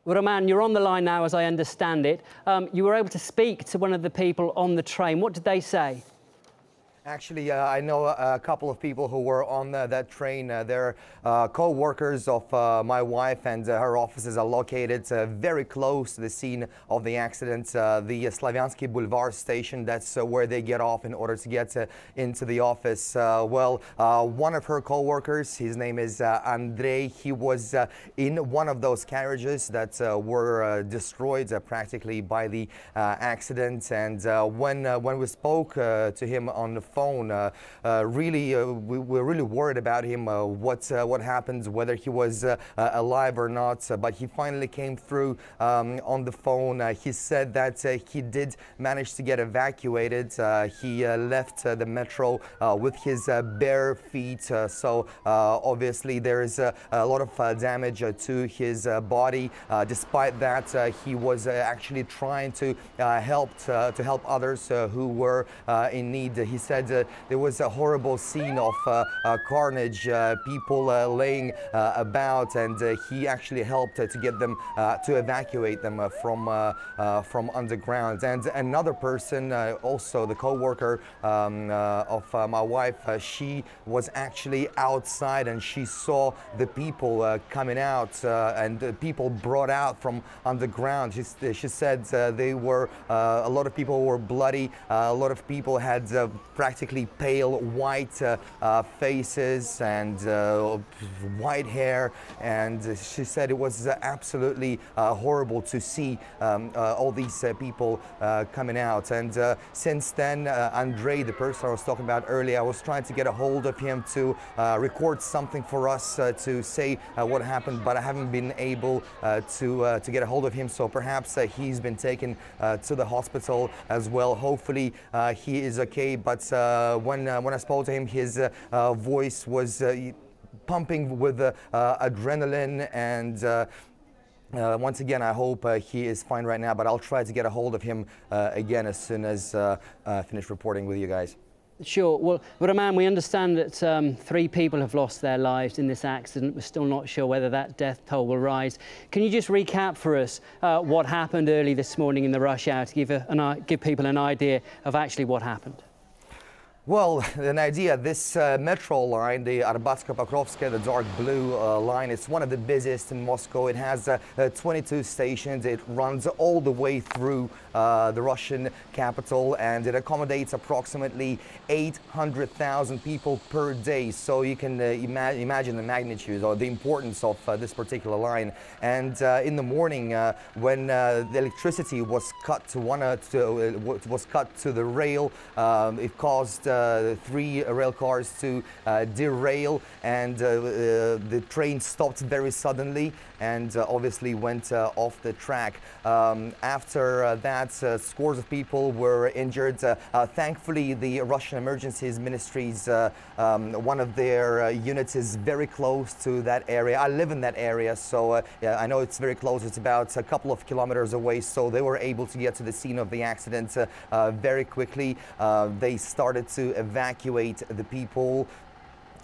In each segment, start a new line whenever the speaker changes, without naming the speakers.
Well, Roman, you're on the line now, as I understand it. You were able to speak to one of the people on the train. What did they say?
Actually, I know a couple of people who were on that train. They're co-workers of my wife, and her offices are located very close to the scene of the accident. The Slavyansky Boulevard station, that's where they get off in order to get into the office. One of her co-workers, his name is Andrei, he was in one of those carriages that were destroyed practically by the accident. And when we spoke to him on the phone, we were really worried about him, what happened, whether he was alive or not. But he finally came through on the phone. He said that he did manage to get evacuated. He left the metro with his bare feet. So obviously there is a lot of damage to his body. Despite that, he was actually trying to help others who were in need. He said there was a horrible scene of carnage, people laying about, and he actually helped to get them to evacuate them from underground. And another person, also the co-worker of my wife, she was actually outside and she saw the people coming out and people brought out from underground. She said they were a lot of people were bloody, a lot of people had practically pale white faces and white hair, and she said it was absolutely horrible to see all these people coming out. And since then, Andrei, the person I was talking about earlier, I was trying to get a hold of him to record something for us to say what happened, but I haven't been able to get a hold of him. So perhaps he's been taken to the hospital as well. Hopefully he is okay. But when I spoke to him, his voice was pumping with adrenaline, and once again, I hope he is fine right now, but I'll try to get a hold of him again as soon as I finish reporting with you guys.
Sure. Well, Roman, we understand that 3 people have lost their lives in this accident. We're still not sure whether that death toll will rise. Can you just recap for us what happened early this morning in the rush hour to give people an idea of actually what happened?
Well, an idea, this metro line, the Arbatsko-Pokrovskaya, the dark blue line, it's one of the busiest in Moscow. It has 22 stations. It runs all the way through the Russian capital, and it accommodates approximately 800,000 people per day. So you can imagine the magnitude or the importance of this particular line. And in the morning, when the electricity was cut to the rail, it caused 3 rail cars to derail, and the train stopped very suddenly and obviously went off the track. After that, scores of people were injured. Thankfully, the Russian Emergencies Ministry's one of their units is very close to that area. I live in that area, so yeah, I know it's very close. It's about a couple of kilometers away, so they were able to get to the scene of the accident very quickly. They started to evacuate the people.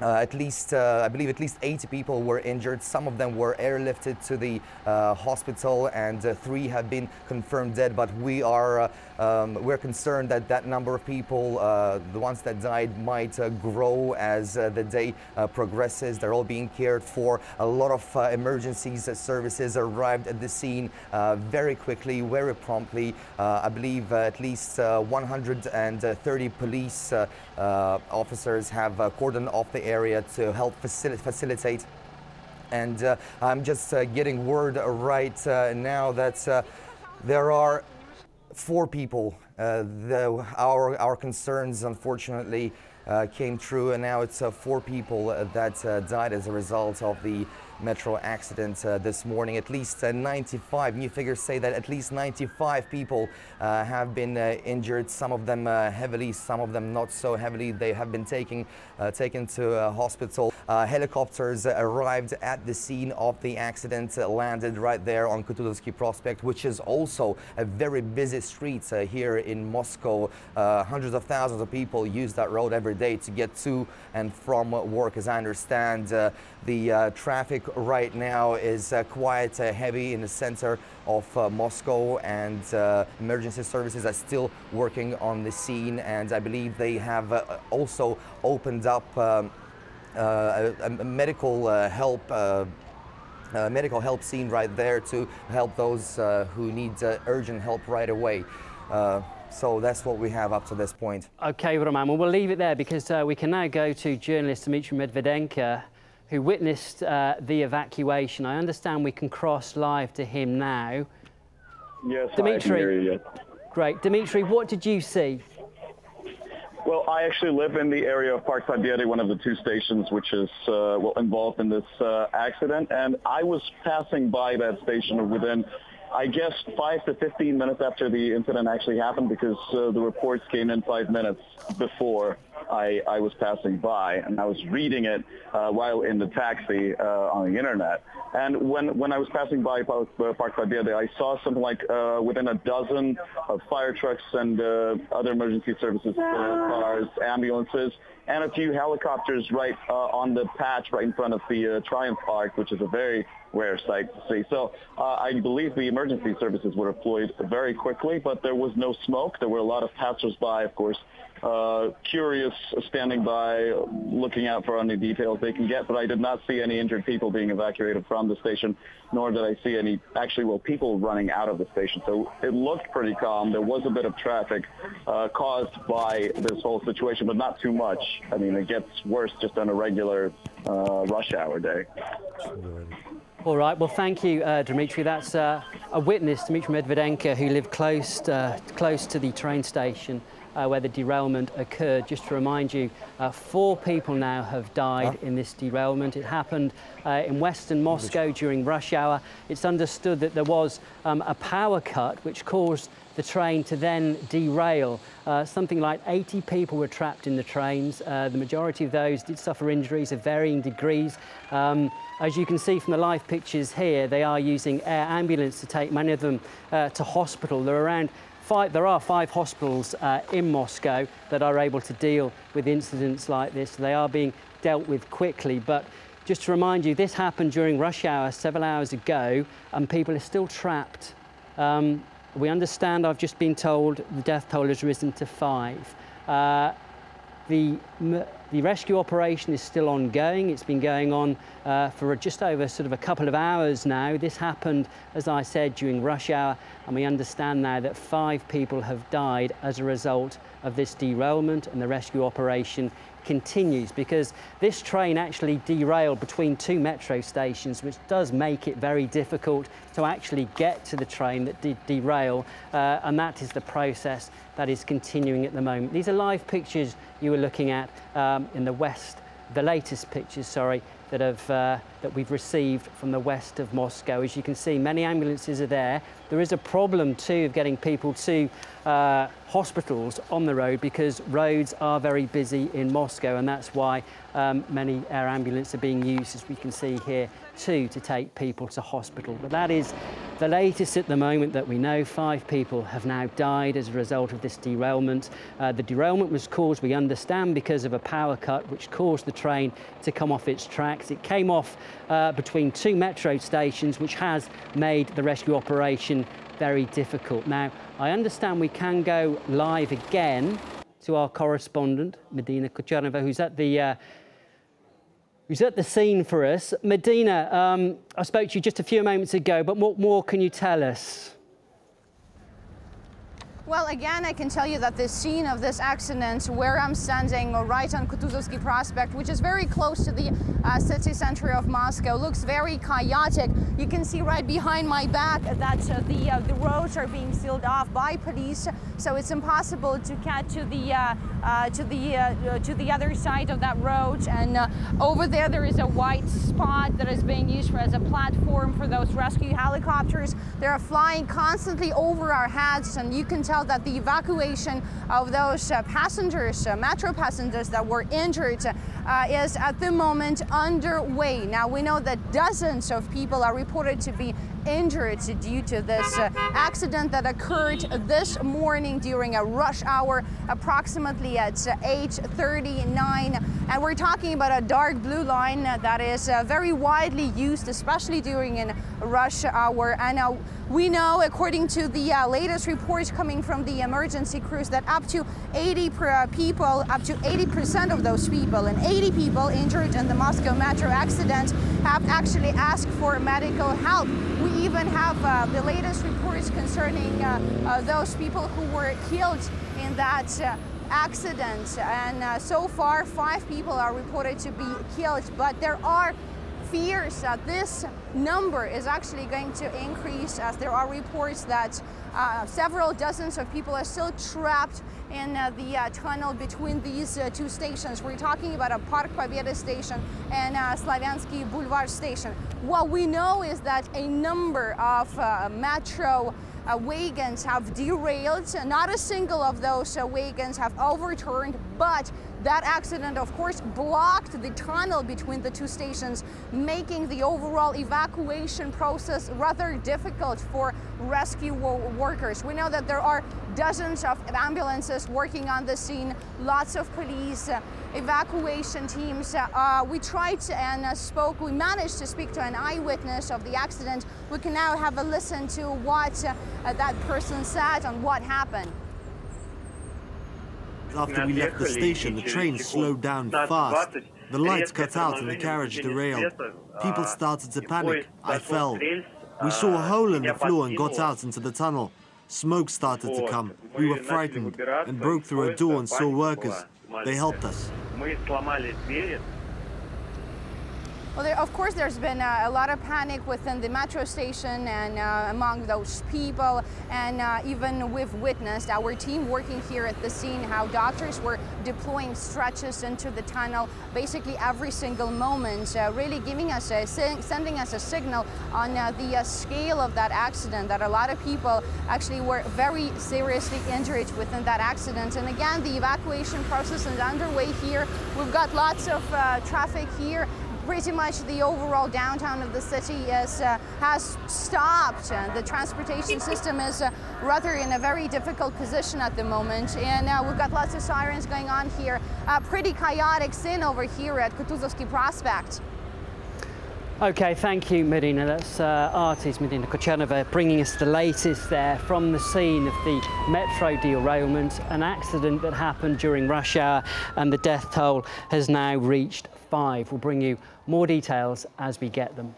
I believe at least 80 people were injured. Some of them were airlifted to the hospital, and 3 have been confirmed dead. But we're concerned that that number of people, the ones that died, might grow as the day progresses. They're all being cared for. A lot of emergencies services arrived at the scene very quickly, very promptly. I believe at least 130 police officers have cordoned off the area to help facilitate. And I'm just getting word right now that there are 4 people. Our concerns, unfortunately, came true, and now it's 4 people that died as a result of the metro accident this morning. At least 95, new figures say that at least 95 people have been injured, some of them heavily, some of them not so heavily. They have been taken to a hospital. Helicopters arrived at the scene of the accident, landed right there on Kutuzovsky Prospect, which is also a very busy street here in Moscow. Hundreds of thousands of people use that road every day to get to and from work. As I understand, the traffic right now is quite heavy in the center of Moscow, and emergency services are still working on the scene, and I believe they have also opened up a medical help scene right there to help those who need urgent help right away. So that's what we have up to this point.
Okay, Roman, well, we'll leave it there because we can now go to journalist Dmitry Medvedenko, who witnessed the evacuation. I understand we can cross live to him now.
Yes,
Dmitry,
I can hear you, yes.
Great. Dmitry, what did you see?
Well, I actually live in the area of Park Pobeda, one of the two stations which is involved in this accident, and I was passing by that station within, I guess, 5 to 15 minutes after the incident actually happened, because the reports came in 5 minutes before I was passing by, and I was reading it while in the taxi on the internet. And when I was passing by Park Pobeda, I saw something like within a dozen of fire trucks and other emergency services cars, ambulances, and a few helicopters right on the patch right in front of the Triumph Park, which is a very rare sight to see. So I believe the emergency services were deployed very quickly, but there was no smoke. There were a lot of passersby, of course, curious, standing by, looking out for any details they can get, but I did not see any injured people being evacuated from the station, nor did I see any, people running out of the station. So it looked pretty calm. There was a bit of traffic caused by this whole situation, but not too much. I mean, it gets worse just on a regular rush hour day.
All right, well, thank you, Dmitry. That's a witness, Dmitry Medvedenko, who lived close to the train station where the derailment occurred. Just to remind you, 4 people now have died in this derailment. It happened in western Moscow during rush hour. It's understood that there was a power cut which caused the train to then derail. Something like 80 people were trapped in the trains. The majority of those did suffer injuries of varying degrees. As you can see from the live pictures here, they are using air ambulance to take many of them to hospital. There are 5 hospitals in Moscow that are able to deal with incidents like this. They are being dealt with quickly, but just to remind you, this happened during rush hour several hours ago, and people are still trapped. We understand, I've just been told, the death toll has risen to 5. The rescue operation is still ongoing. It's been going on for just over sort of a couple of hours now. This happened, as I said, during rush hour, and we understand now that 5 people have died as a result of this derailment, and the rescue operation continues because this train actually derailed between 2 metro stations, which does make it very difficult to actually get to the train that did derail, and that is the process that is continuing at the moment. These are live pictures you were looking at in the west, the latest pictures, sorry, that we've received from the west of Moscow. As you can see, many ambulances are there. There is a problem too of getting people to hospitals on the road because roads are very busy in Moscow, and that's why many air ambulances are being used, as we can see here too, to take people to hospital. But that is the latest at the moment that we know. 5 people have now died as a result of this derailment. The derailment was caused, we understand, because of a power cut which caused the train to come off its tracks. It came off between 2 metro stations, which has made the rescue operation very difficult. Now, I understand we can go live again to our correspondent, Medina Kuchernova, who's at the scene for us. Medina, I spoke to you just a few moments ago, but what more can you tell us?
Well, again, I can tell you that the scene of this accident, where I'm standing right on Kutuzovsky Prospect, which is very close to the city center of Moscow, looks very chaotic. You can see right behind my back that the roads are being sealed off by police, so it's impossible to get to the other side of that road. And over there is a white spot that is being used as a platform for those rescue helicopters. They are flying constantly over our heads, and you can tell that the evacuation of those passengers, metro passengers that were injured, is at the moment underway. Now, we know that dozens of people are reported to be injured due to this accident that occurred this morning during a rush hour, approximately at 8:39 And we're talking about a dark blue line that is very widely used, especially during in rush hour. And we know, according to the latest reports coming from the emergency crews, that up to 80% of those people, and 80 people injured in the Moscow metro accident, have actually asked for medical help. We even have the latest reports concerning those people who were killed in that accident. And so far, 5 people are reported to be killed, but there are fears that this number is actually going to increase, as there are reports that several dozens of people are still trapped in the tunnel between these 2 stations. We're talking about a Park Pobeda station and Slaviansky Boulevard station. What we know is that a number of metro wagons have derailed. Not a single of those wagons have overturned, but that accident, of course, blocked the tunnel between the 2 stations, making the overall evacuation process rather difficult for rescue workers. We know that there are dozens of ambulances working on the scene, lots of police, evacuation teams. We tried and we managed to speak to an eyewitness of the accident. We can now have a listen to what that person said on what happened.
After we left the station, the train slowed down fast. The lights cut out and the carriage derailed. People started to panic. I fell. We saw a hole in the floor and got out into the tunnel. Smoke started to come. We were frightened and broke through a door and saw workers. They helped us.
Well, of course, there's been a lot of panic within the metro station and among those people, and even we've witnessed our team working here at the scene how doctors were deploying stretchers into the tunnel basically every single moment, really giving us sending us a signal on the scale of that accident, that a lot of people actually were very seriously injured within that accident. And again, the evacuation process is underway here. We've got lots of traffic here. Pretty much the overall downtown of the city has stopped. The transportation system is rather in a very difficult position at the moment, and we've got lots of sirens going on here. Pretty chaotic scene over here at Kutuzovsky Prospect.
Okay, thank you, Marina. That's artist Marina Kochanova bringing us the latest there from the scene of the metro derailment, an accident that happened during rush hour, and the death toll has now reached 5. We'll bring you more details as we get them.